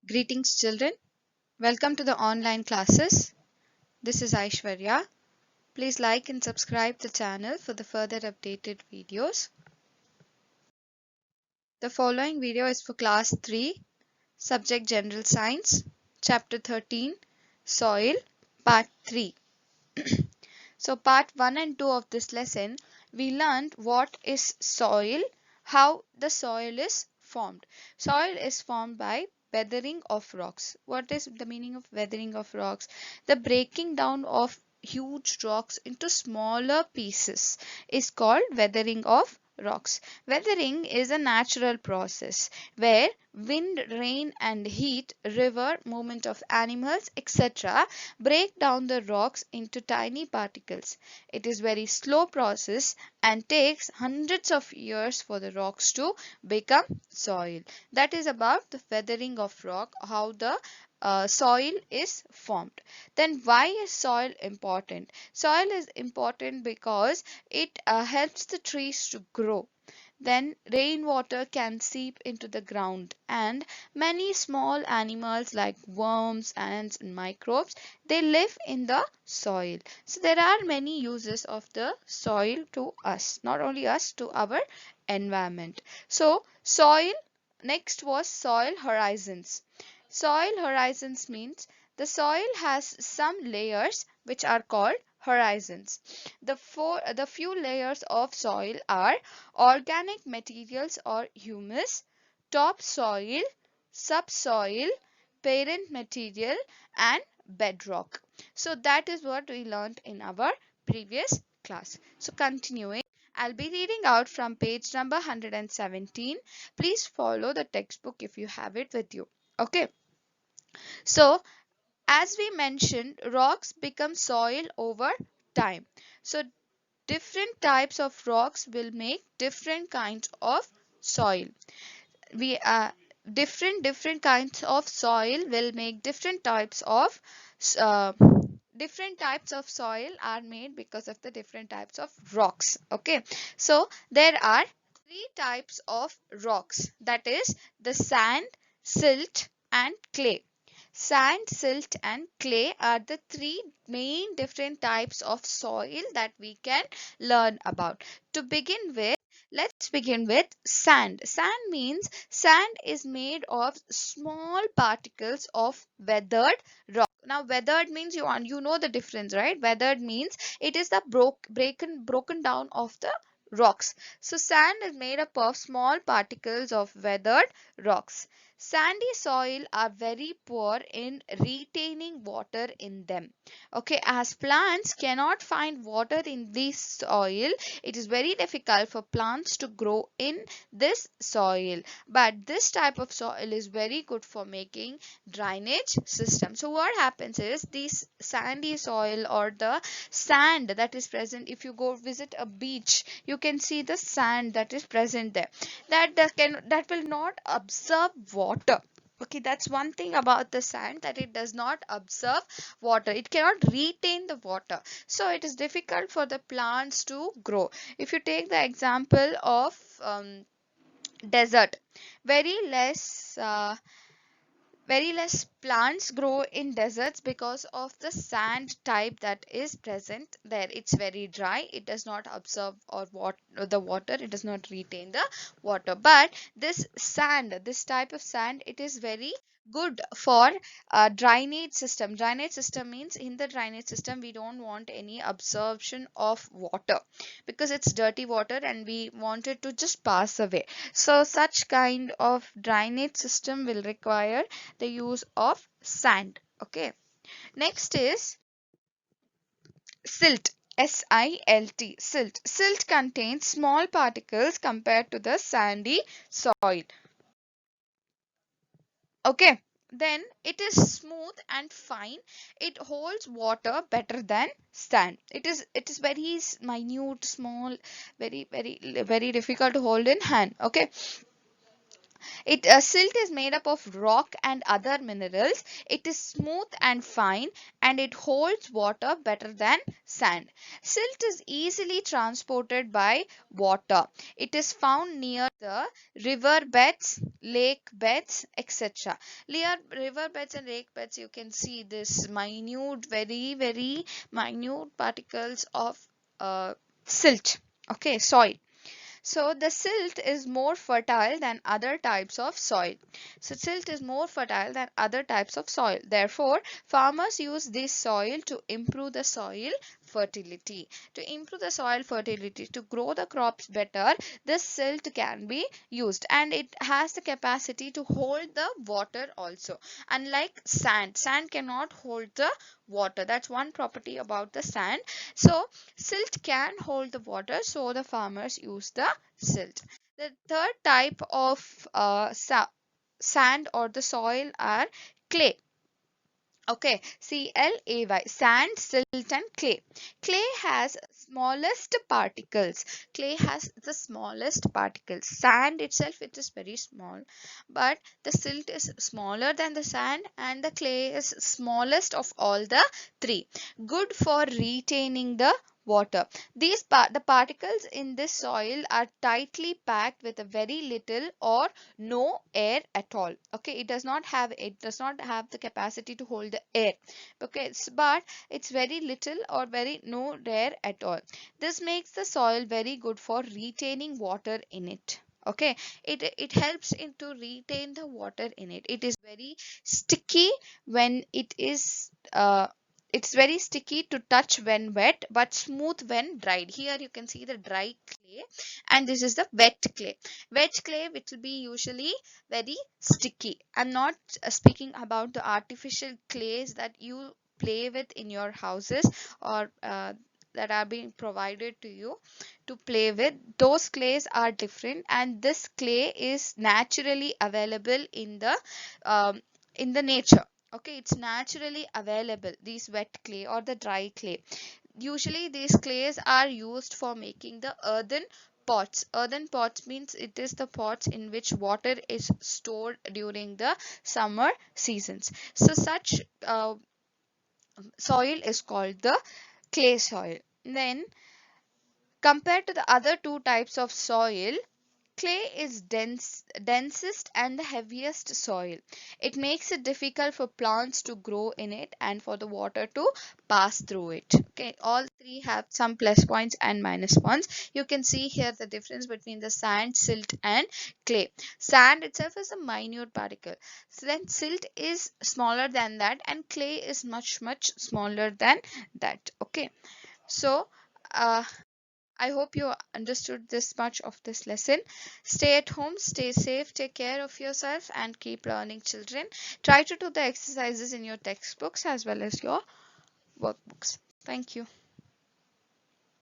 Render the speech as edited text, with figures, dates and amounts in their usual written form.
Greetings, children. Welcome to the online classes. This is Aishwarya. Please like and subscribe the channel for the further updated videos. The following video is for class 3, subject General Science, chapter 13, Soil, part 3. So part 1 and 2 of this lesson, we learned what is soil, how the soil is formed. Soil is formed by weathering of rocks. What is the meaning of weathering of rocks? The breaking down of huge rocks into smaller pieces is called weathering of rocks. Weathering is a natural process where wind, rain and heat, river, movement of animals, etc. break down the rocks into tiny particles. It is very slow process and takes hundreds of years for the rocks to become soil. That is about the weathering of rock, how the soil is formed. Then why is soil important? Soil is important because it helps the trees to grow. Then rainwater can seep into the ground and many small animals like worms, ants and microbes, they live in the soil. So there are many uses of the soil to us, not only us, to our environment. So soil, next was soil horizons. Soil horizons means the soil has some layers which are called horizons. The few layers of soil are organic materials or humus, topsoil, subsoil, parent material and bedrock. So that is what we learned in our previous class. So continuing, I'll be reading out from page number 117. Please follow the textbook if you have it with you. Okay. So as we mentioned, rocks become soil over time. So different types of rocks will make different kinds of soil. We different kinds of soil will make uh, different types of soil are made because of the different types of rocks. Okay, so there are three types of rocks, that is the sand, silt and clay. Sand, silt and clay are the three main different types of soil that we can learn about. To begin with, let's begin with sand. Sand means sand is made of small particles of weathered rock. Now weathered means you know the difference, right? Weathered means it is the broken down of the rocks. So sand is made up of small particles of weathered rocks. Sandy soil are very poor in retaining water in them. Okay, as plants cannot find water in this soil, it is very difficult for plants to grow in this soil. But this type of soil is very good for making drainage system. So what happens is this sandy soil or the sand that is present, if you go visit a beach, you can see the sand that is present there. That will not absorb water. Okay, that's one thing about the sand, that it does not absorb water. It cannot retain the water. So it is difficult for the plants to grow. If you take the example of desert, very less very less plants grow in deserts because of the sand type that is present there. It's very dry, it does not absorb the water, it does not retain the water. But this sand, this type of sand, it is very good for drainage system. Drainage system means in the drainage system we don't want any absorption of water because it's dirty water and we want it to just pass away. So such kind of drainage system will require the use of sand. Okay, next is silt. Silt. Silt contains small particles compared to the sandy soil. Okay, then it is smooth and fine. It holds water better than sand. It is very minute, small, very difficult to hold in hand. Okay, Silt is made up of rock and other minerals. It is smooth and fine, and it holds water better than sand. Silt is easily transported by water. It is found near the river beds, lake beds, etc. Near river beds and lake beds, you can see this minute, very minute particles of silt. Okay, soil. So the silt is more fertile than other types of soil. So silt is more fertile than other types of soil. Therefore, farmers use this soil to improve the soil fertility. To improve the soil fertility, to grow the crops better, this silt can be used, and it has the capacity to hold the water also. Unlike sand, sand cannot hold the water. That's one property about the sand. So silt can hold the water, so the farmers use the silt. The third type of sand or the soil are clay. Okay, clay, sand, silt, and clay. Clay has smallest particles. Clay has the smallest particles. Sand itself, it is very small, but the silt is smaller than the sand, and the clay is smallest of all the three. Good for retaining the water. The particles in this soil are tightly packed with a very little or no air at all. Okay, it does not have the capacity to hold the air. Okay, but it's very little or very no air at all. This makes the soil very good for retaining water in it. Okay, it helps in to retain the water in it. It is very sticky when it is it's very sticky to touch when wet, but smooth when dried. Here you can see the dry clay, and this is the wet clay. Wet clay, which will be usually very sticky. I'm not speaking about the artificial clays that you play with in your houses, or that are being provided to you to play with. Those clays are different, and this clay is naturally available in the nature. Okay, it's naturally available, these wet clay or the dry clay. Usually these clays are used for making the earthen pots. Earthen pots means it is the pots in which water is stored during the summer seasons. So such soil is called the clay soil. Then, compared to the other two types of soil, clay is densest and the heaviest soil. It makes it difficult for plants to grow in it and for the water to pass through it. Okay, all three have some plus points and minus points. You can see here the difference between the sand, silt, and clay. Sand itself is a minute particle. So then silt is smaller than that, and clay is much smaller than that. Okay, so uh, I hope you understood this much of this lesson. Stay at home, stay safe, take care of yourself, and keep learning, children. Try to do the exercises in your textbooks as well as your workbooks. Thank you.